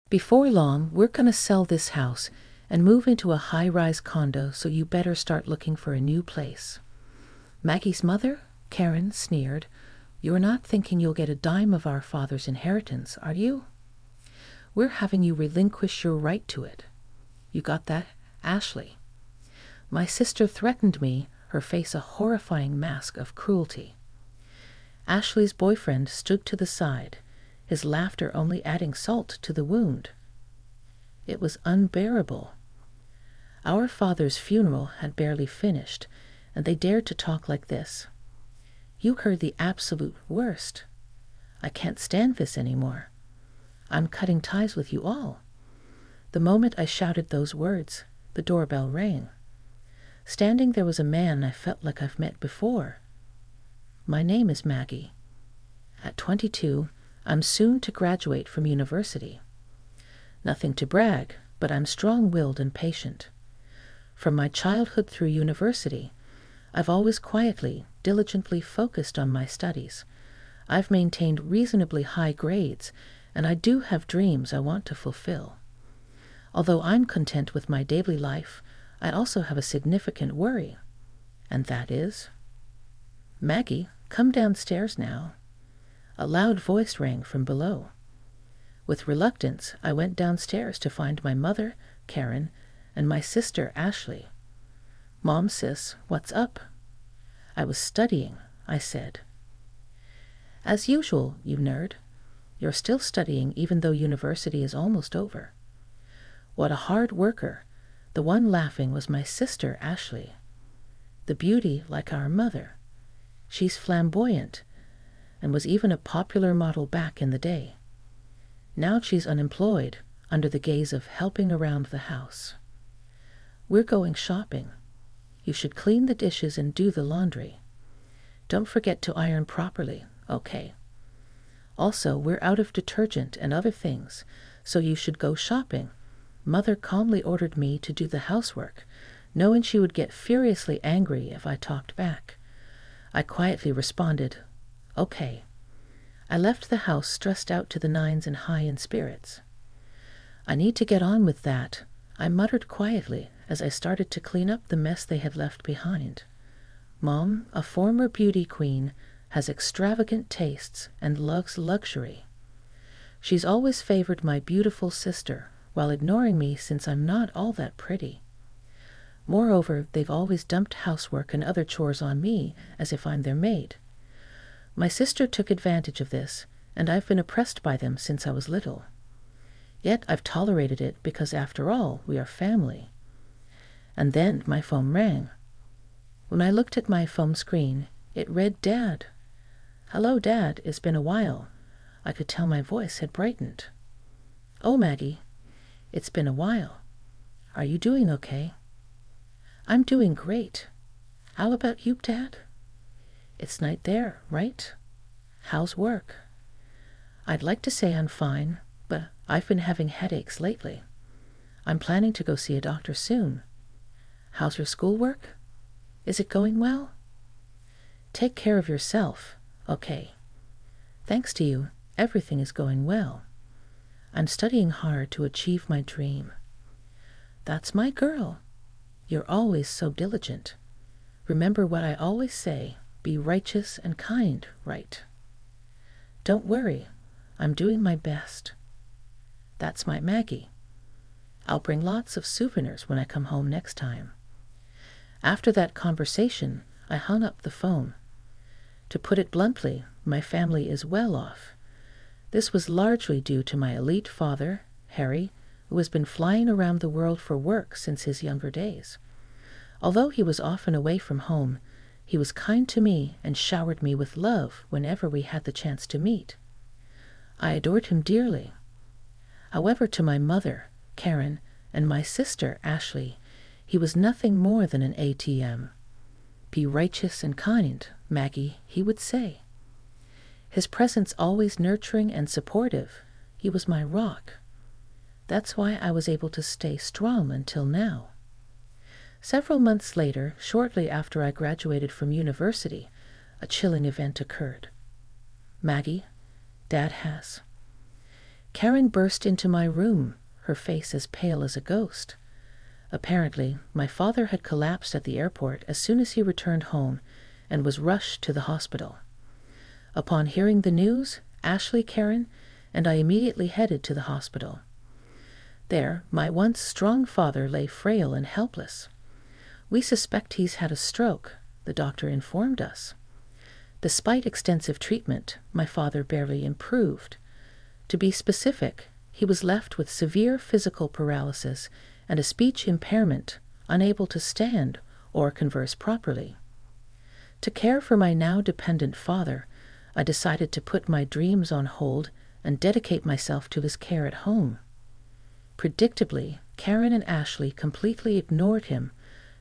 Before long, we're gonna sell this house and move into a high-rise condo, so you better start looking for a new place." Maggie's mother, Karen, sneered. "You're not thinking you'll get a dime of our father's inheritance, are you? We're having you relinquish your right to it. You got that, Ashley?" My sister threatened me, her face a horrifying mask of cruelty. Ashley's boyfriend stood to the side, his laughter only adding salt to the wound. It was unbearable. Our father's funeral had barely finished, and they dared to talk like this. "You heard the absolute worst. I can't stand this anymore. I'm cutting ties with you all." The moment I shouted those words, the doorbell rang. Standing there was a man I felt like I've met before. "My name is Maggie. At 22, I'm soon to graduate from university. Nothing to brag, but I'm strong-willed and patient. From my childhood through university, I've always quietly, diligently focused on my studies. I've maintained reasonably high grades, and I do have dreams I want to fulfill. Although I'm content with my daily life, I also have a significant worry, and that is—" "Maggie, come downstairs now." A loud voice rang from below. With reluctance, I went downstairs to find my mother, Karen, and my sister, Ashley. "Mom, sis, what's up?" "I was studying," I said. "As usual, you nerd. You're still studying even though university is almost over." What a hard worker. The one laughing was my sister, Ashley. The beauty like our mother. She's flamboyant, and was even a popular model back in the day. Now she's unemployed, under the gaze of helping around the house. "We're going shopping. You should clean the dishes and do the laundry. Don't forget to iron properly, okay? Also, we're out of detergent and other things, so you should go shopping." Mother calmly ordered me to do the housework, knowing she would get furiously angry if I talked back. I quietly responded, "Okay." I left the house stressed out to the nines and high in spirits. "I need to get on with that," I muttered quietly as I started to clean up the mess they had left behind. Mom, a former beauty queen, has extravagant tastes and loves luxury. She's always favored my beautiful sister, while ignoring me since I'm not all that pretty. Moreover, they've always dumped housework and other chores on me as if I'm their maid. My sister took advantage of this, and I've been oppressed by them since I was little. Yet I've tolerated it because, after all, we are family. And then my phone rang. When I looked at my phone screen, it read Dad. "Hello, Dad, it's been a while." I could tell my voice had brightened. "Oh, Maggie, it's been a while. Are you doing okay?" "I'm doing great. How about you, Dad?" "It's night there, right? How's work?" "I'd like to say I'm fine, but I've been having headaches lately. I'm planning to go see a doctor soon. How's your schoolwork? Is it going well?" "Take care of yourself, okay? Thanks to you, everything is going well. I'm studying hard to achieve my dream." "That's my girl. You're always so diligent. Remember what I always say, be righteous and kind, right?" "Don't worry, I'm doing my best." That's my Maggie. I'll bring lots of souvenirs when I come home next time. After that conversation, I hung up the phone. To put it bluntly, my family is well off. This was largely due to my elite father, Harry, who has been flying around the world for work since his younger days. Although he was often away from home, he was kind to me and showered me with love whenever we had the chance to meet. I adored him dearly. However, to my mother, Karen, and my sister, Ashley, he was nothing more than an ATM. "Be righteous and kind, Maggie," he would say. His presence always nurturing and supportive. He was my rock. That's why I was able to stay strong until now. Several months later, shortly after I graduated from university, a chilling event occurred. "Maggie, Dad has." Karen burst into my room, her face as pale as a ghost. Apparently, my father had collapsed at the airport as soon as he returned home and was rushed to the hospital. Upon hearing the news, Ashley, Karen, and I immediately headed to the hospital. There, my once strong father lay frail and helpless. "We suspect he's had a stroke," the doctor informed us. Despite extensive treatment, my father barely improved. To be specific, he was left with severe physical paralysis and a speech impairment, unable to stand or converse properly. To care for my now dependent father, I decided to put my dreams on hold and dedicate myself to his care at home. Predictably, Karen and Ashley completely ignored him,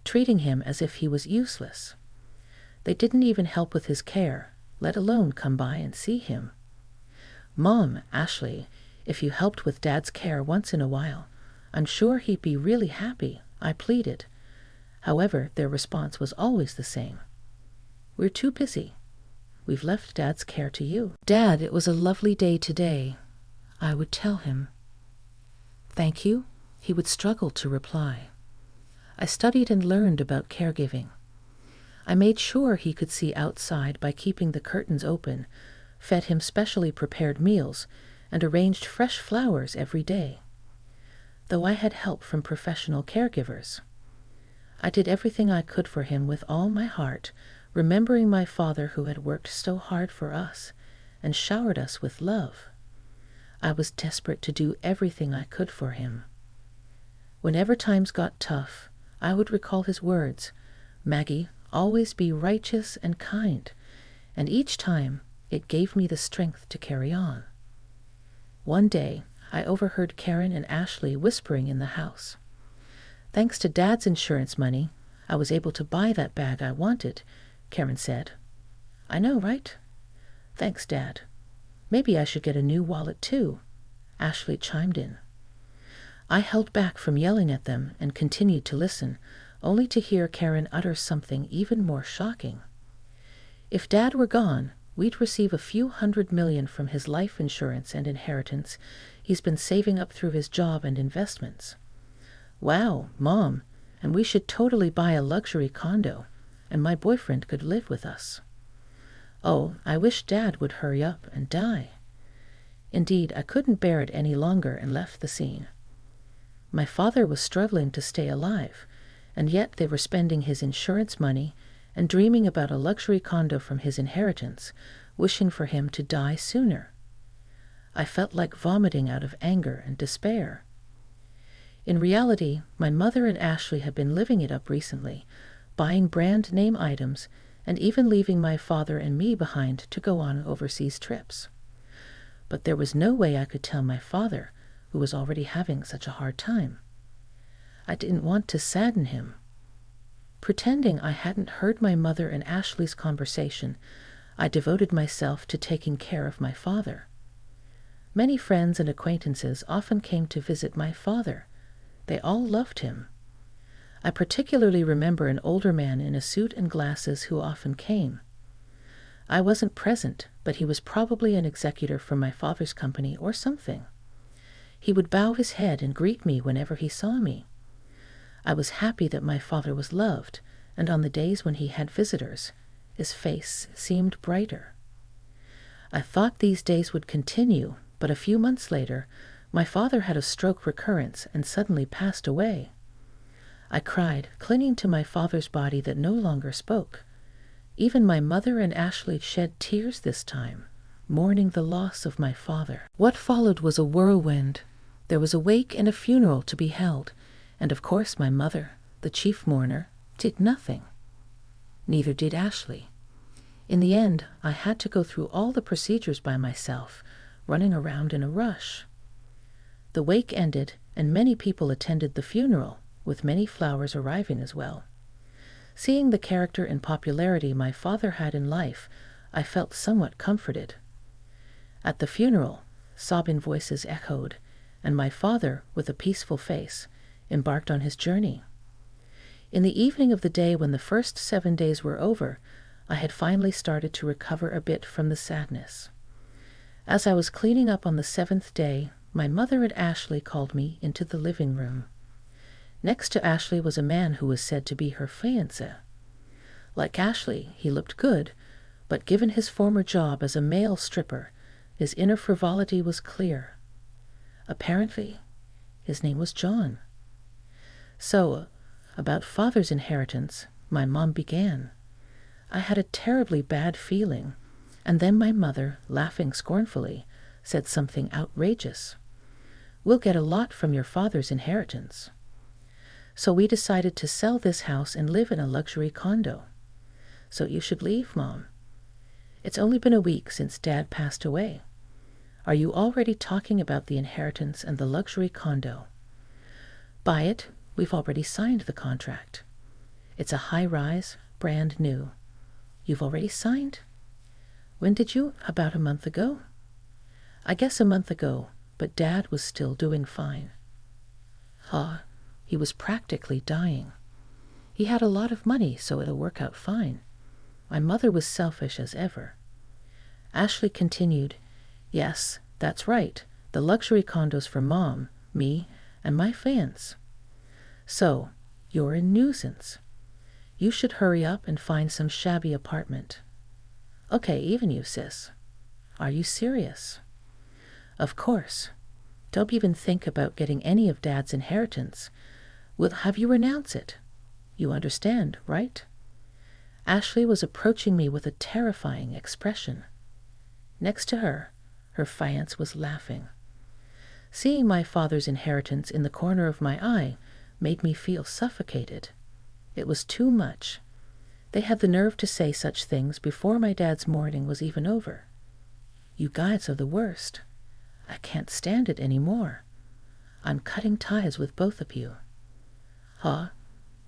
treating him as if he was useless. They didn't even help with his care, let alone come by and see him. "Mom, Ashley, if you helped with Dad's care once in a while, I'm sure he'd be really happy," I pleaded. However, their response was always the same. "We're too busy. We've left Dad's care to you." "Dad, it was a lovely day today," I would tell him. "Thank you," he would struggle to reply. I studied and learned about caregiving. I made sure he could see outside by keeping the curtains open, fed him specially prepared meals, and arranged fresh flowers every day. Though I had help from professional caregivers, I did everything I could for him with all my heart, remembering my father who had worked so hard for us and showered us with love. I was desperate to do everything I could for him. Whenever times got tough, I would recall his words, "Maggie, always be righteous and kind," and each time it gave me the strength to carry on. One day, I overheard Karen and Ashley whispering in the house. "Thanks to Dad's insurance money, I was able to buy that bag I wanted," Karen said. "I know, right?" "Thanks, Dad. Maybe I should get a new wallet too," Ashley chimed in. I held back from yelling at them and continued to listen, only to hear Karen utter something even more shocking. "If Dad were gone, we'd receive a few $100 million from his life insurance and inheritance he's been saving up through his job and investments." "Wow, Mom, and we should totally buy a luxury condo, and my boyfriend could live with us." "Oh, I wish Dad would hurry up and die." Indeed, I couldn't bear it any longer and left the scene. My father was struggling to stay alive, and yet they were spending his insurance money and dreaming about a luxury condo from his inheritance, wishing for him to die sooner. I felt like vomiting out of anger and despair. In reality, my mother and Ashley had been living it up recently, buying brand name items and even leaving my father and me behind to go on overseas trips. But there was no way I could tell my father, who was already having such a hard time. I didn't want to sadden him. Pretending I hadn't heard my mother and Ashley's conversation, I devoted myself to taking care of my father. Many friends and acquaintances often came to visit my father. They all loved him. I particularly remember an older man in a suit and glasses who often came. I wasn't present, but he was probably an executor from my father's company or something. He would bow his head and greet me whenever he saw me. I was happy that my father was loved, and on the days when he had visitors, his face seemed brighter. I thought these days would continue, but a few months later, my father had a stroke recurrence and suddenly passed away. I cried, clinging to my father's body that no longer spoke. Even my mother and Ashley shed tears this time, mourning the loss of my father. What followed was a whirlwind. There was a wake and a funeral to be held, and of course my mother, the chief mourner, did nothing. Neither did Ashley. In the end, I had to go through all the procedures by myself, running around in a rush. The wake ended, and many people attended the funeral, with many flowers arriving as well. Seeing the character and popularity my father had in life, I felt somewhat comforted. At the funeral, sobbing voices echoed, and my father, with a peaceful face, embarked on his journey. In the evening of the day when the first 7 days were over, I had finally started to recover a bit from the sadness. As I was cleaning up on the 7th day, My mother and Ashley called me into the living room. Next to Ashley was a man who was said to be her fiancé. Like Ashley, he looked good, but given his former job as a male stripper, his inner frivolity was clear. Apparently, his name was John. So, about father's inheritance, my mom began. I had a terribly bad feeling, and then my mother, laughing scornfully, said something outrageous. "We'll get a lot from your father's inheritance." So we decided to sell this house and live in a luxury condo. So you should leave, Mom. It's only been a week since Dad passed away. Are you already talking about the inheritance and the luxury condo? Buy it. We've already signed the contract. It's a high-rise, brand new. You've already signed? When did you? About a month ago? I guess a month ago, but Dad was still doing fine. He was practically dying. He had a lot of money, so it'll work out fine. My mother was selfish as ever. Ashley continued, "Yes, that's right. The luxury condo's for Mom, me, and my fiancé. So, you're a nuisance. You should hurry up and find some shabby apartment." "Okay, even you, sis." "Are you serious?" "Of course. Don't even think about getting any of Dad's inheritance. We'll have you renounce it. You understand, right?" Ashley was approaching me with a terrifying expression. Next to her, her fiancé was laughing. Seeing my father's inheritance in the corner of my eye made me feel suffocated. It was too much. They had the nerve to say such things before my dad's mourning was even over. You guys are the worst. I can't stand it any more. I'm cutting ties with both of you.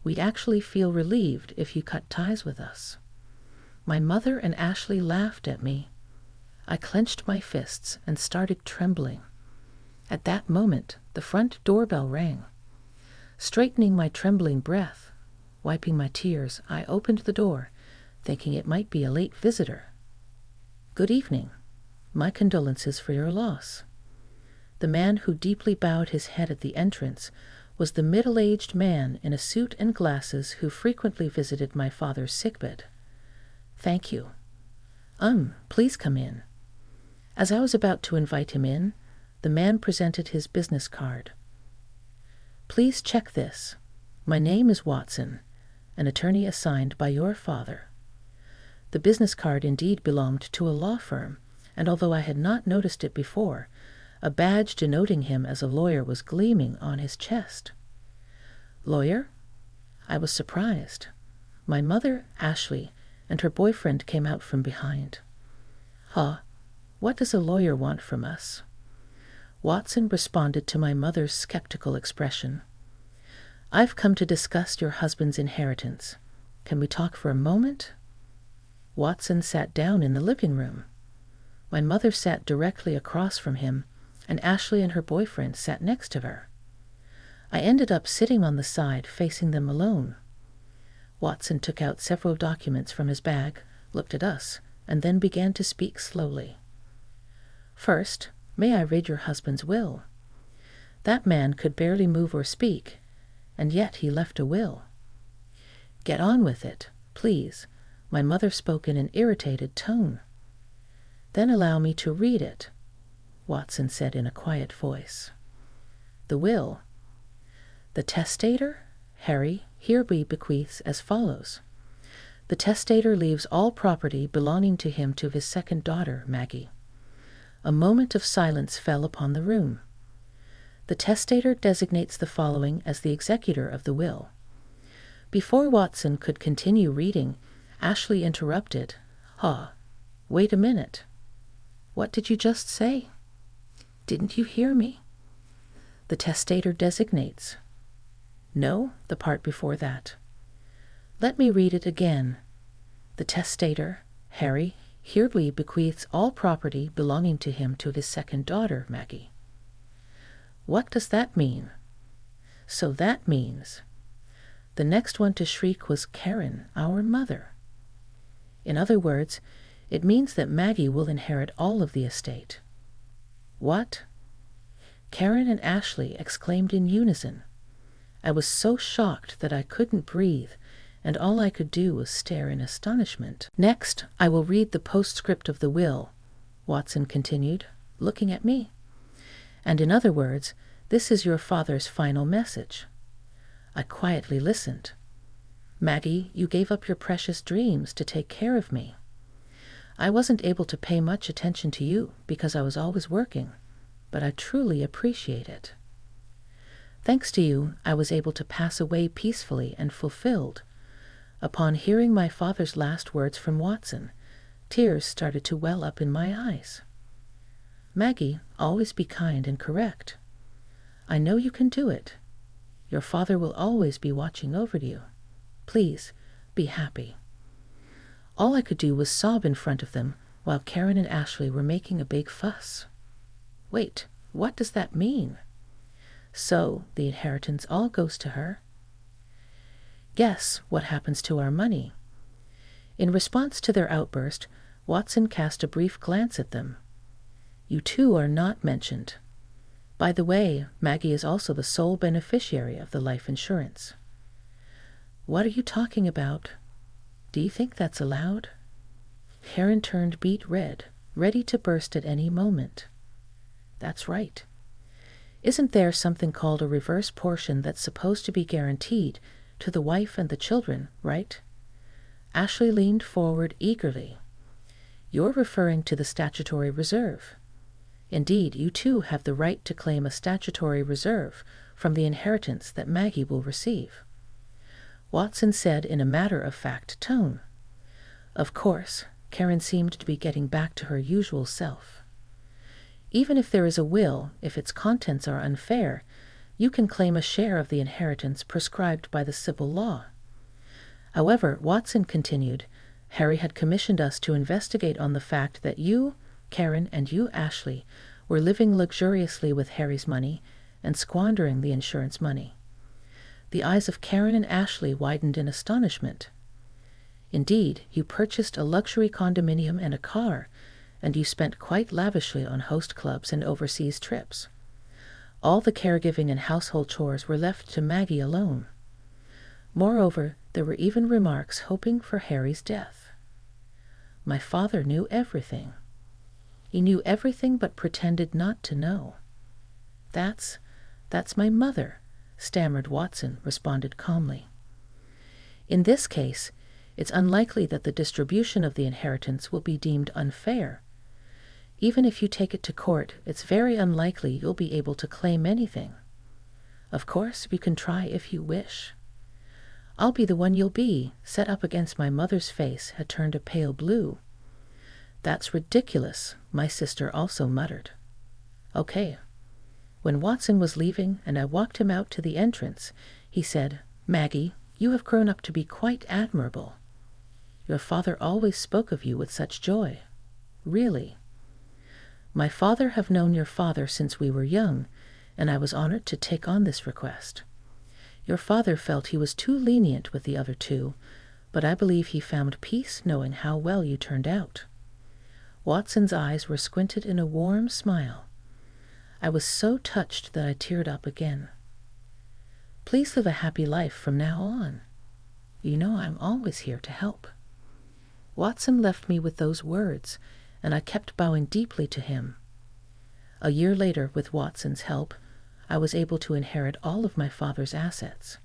We'd actually feel relieved if you cut ties with us. My mother and Ashley laughed at me. I clenched my fists and started trembling. At that moment, the front doorbell rang. Straightening my trembling breath, wiping my tears, I opened the door, thinking it might be a late visitor. "Good evening. My condolences for your loss." The man who deeply bowed his head at the entrance was the middle-aged man in a suit and glasses who frequently visited my father's sickbed. "Thank you. Please come in." As I was about to invite him in, the man presented his business card. "Please check this. My name is Watson, an attorney assigned by your father." The business card indeed belonged to a law firm, and although I had not noticed it before, a badge denoting him as a lawyer was gleaming on his chest. "Lawyer?" I was surprised. My mother, Ashley, and her boyfriend came out from behind. What does a lawyer want from us?" Watson responded to my mother's skeptical expression. "I've come to discuss your husband's inheritance. Can we talk for a moment?" Watson sat down in the living room. My mother sat directly across from him, and Ashley and her boyfriend sat next to her. I ended up sitting on the side facing them alone. Watson took out several documents from his bag, looked at us, and then began to speak slowly. "First, may I read your husband's will?" That man could barely move or speak, and yet he left a will. "Get on with it, please." My mother spoke in an irritated tone. "Then allow me to read it," Watson said in a quiet voice. The will. "The testator, Harry, hereby bequeaths as follows. The testator leaves all property belonging to him to his second daughter, Maggie." A moment of silence fell upon the room. "The testator designates the following as the executor of the will." Before Watson could continue reading, Ashley interrupted. Wait a minute. What did you just say? Didn't you hear me?" "The testator designates." "No, the part before that." "Let me read it again. The testator, Harry, hereby bequeaths all property belonging to him to his second daughter, Maggie." "What does that mean?" "So that means—" The next one to shriek was Karen, our mother. "In other words, it means that Maggie will inherit all of the estate." "What?" Karen and Ashley exclaimed in unison. I was so shocked that I couldn't breathe, and all I could do was stare in astonishment. Next, I will read the postscript of the will, Watson continued, looking at me. And in other words, this is your father's final message. I quietly listened. Maggie, you gave up your precious dreams to take care of me. I wasn't able to pay much attention to you because I was always working, but I truly appreciate it. Thanks to you, I was able to pass away peacefully and fulfilled. Upon hearing my father's last words from Watson, tears started to well up in my eyes. Maggie, always be kind and correct. I know you can do it. Your father will always be watching over you. Please, be happy. All I could do was sob in front of them while Karen and Ashley were making a big fuss. Wait, what does that mean? So, the inheritance all goes to her? Guess what happens to our money? In response to their outburst, Watson cast a brief glance at them. You two are not mentioned. By the way, Maggie is also the sole beneficiary of the life insurance. What are you talking about? Do you think that's allowed? Karen turned beet red, ready to burst at any moment. That's right. Isn't there something called a reverse portion that's supposed to be guaranteed to the wife and the children, right? Ashley leaned forward eagerly. You're referring to the statutory reserve. Indeed, you too have the right to claim a statutory reserve from the inheritance that Maggie will receive. Watson said in a matter-of-fact tone. Of course, Karen seemed to be getting back to her usual self. Even if there is a will, if its contents are unfair, you can claim a share of the inheritance prescribed by the civil law. However, Watson continued, Harry had commissioned us to investigate on the fact that you, Karen, and you, Ashley, were living luxuriously with Harry's money and squandering the insurance money. The eyes of Karen and Ashley widened in astonishment. Indeed, you purchased a luxury condominium and a car, and you spent quite lavishly on host clubs and overseas trips. All the caregiving and household chores were left to Maggie alone. Moreover, there were even remarks hoping for Harry's death. My father knew everything. He knew everything but pretended not to know. That's my mother, stammered Watson, responded calmly. In this case, it's unlikely that the distribution of the inheritance will be deemed unfair. Even if you take it to court, it's very unlikely you'll be able to claim anything. Of course, you can try if you wish. I'll be the one you'll be, set up against my mother's face had turned a pale blue. That's ridiculous, my sister also muttered. Okay. When Watson was leaving and I walked him out to the entrance, he said, Maggie, you have grown up to be quite admirable. Your father always spoke of you with such joy. Really. My father have known your father since we were young, and I was honored to take on this request. Your father felt he was too lenient with the other two, but I believe he found peace knowing how well you turned out. Watson's eyes were squinted in a warm smile. I was so touched that I teared up again. Please live a happy life from now on. You know I'm always here to help. Watson left me with those words, and I kept bowing deeply to him. A year later, with Watson's help, I was able to inherit all of my father's assets.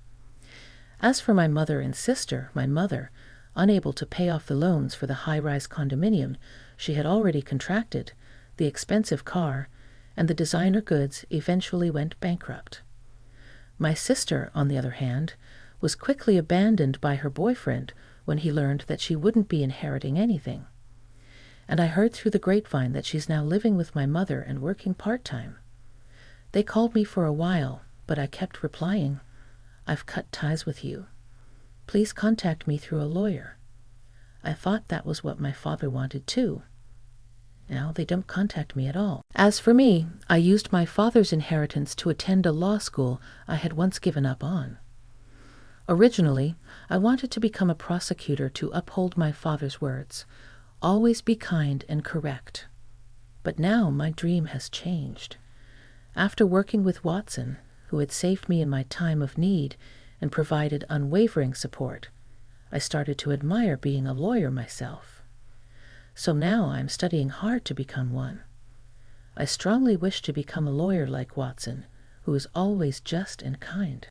As for my mother and sister, my mother, unable to pay off the loans for the high-rise condominium she had already contracted, the expensive car, and the designer goods, eventually went bankrupt. My sister, on the other hand, was quickly abandoned by her boyfriend when he learned that she wouldn't be inheriting anything. And I heard through the grapevine that she's now living with my mother and working part-time. They called me for a while, but I kept replying, I've cut ties with you. Please contact me through a lawyer. I thought that was what my father wanted too. Now they don't contact me at all. As for me, I used my father's inheritance to attend a law school I had once given up on. Originally, I wanted to become a prosecutor to uphold my father's words, always be kind and correct. But now my dream has changed. After working with Watson, who had saved me in my time of need and provided unwavering support, I started to admire being a lawyer myself. So now I am studying hard to become one. I strongly wish to become a lawyer like Watson, who is always just and kind.